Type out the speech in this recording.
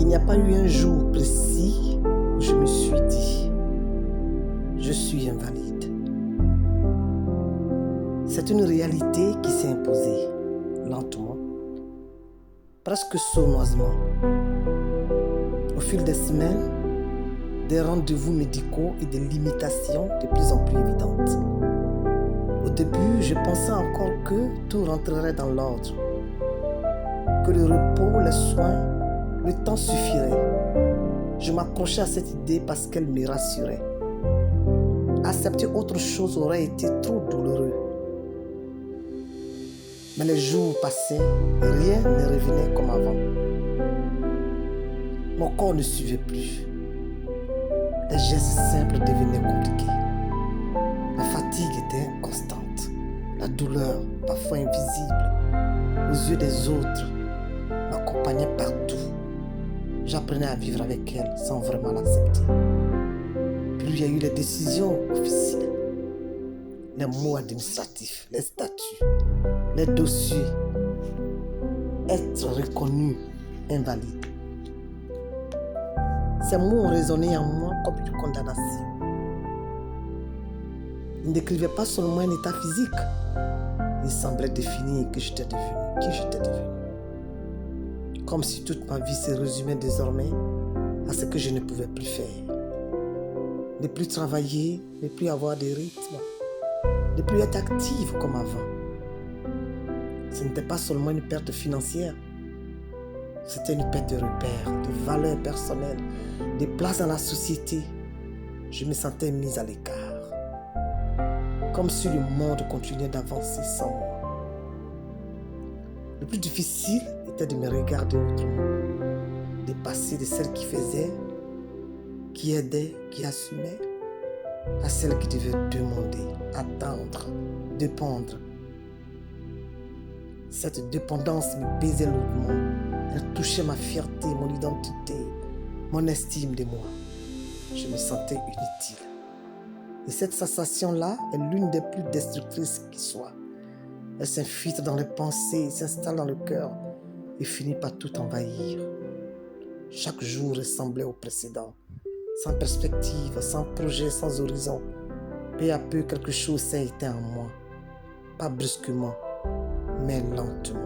Il n'y a pas eu un jour précis où je me suis dit « Je suis invalide ». C'est une réalité qui s'est imposée lentement, presque sournoisement. Au fil des semaines, des rendez-vous médicaux et des limitations de plus en plus évidentes. Au début, je pensais encore que tout rentrerait dans l'ordre, que le repos, les soins, le temps suffirait. Je m'accrochais à cette idée parce qu'elle me rassurait. Accepter autre chose aurait été trop douloureux. Mais les jours passaient et rien ne revenait comme avant. Mon corps ne suivait plus. Les gestes simples devenaient compliqués. La fatigue était constante. La douleur, parfois invisible, aux yeux des autres, m'accompagnait partout. J'apprenais à vivre avec elle sans vraiment l'accepter. Puis il y a eu les décisions officielles, les mots administratifs, les statuts, les dossiers. Être reconnu invalide. Ces mots ont résonné en moi comme une condamnation. Ils ne décrivaient pas seulement un état physique. Ils semblaient définir qui j'étais devenu. Comme si toute ma vie se résumait désormais à ce que je ne pouvais plus faire. Ne plus travailler, ne plus avoir de rythme, ne plus être active comme avant. Ce n'était pas seulement une perte financière, c'était une perte de repères, de valeurs personnelles, de place dans la société. Je me sentais mise à l'écart. Comme si le monde continuait d'avancer sans moi. Le plus difficile était de me regarder autrement, de passer de celle qui faisait, qui aidait, qui assumait, à celle qui devait demander, attendre, dépendre. Cette dépendance me pesait lourdement. Elle touchait ma fierté, mon identité, mon estime de moi. Je me sentais inutile. Et cette sensation-là est l'une des plus destructrices qui soit. Elle s'infiltre dans les pensées, s'installe dans le cœur et finit par tout envahir. Chaque jour ressemblait au précédent, sans perspective, sans projet, sans horizon. Peu à peu, quelque chose s'est éteint en moi. Pas brusquement, mais lentement.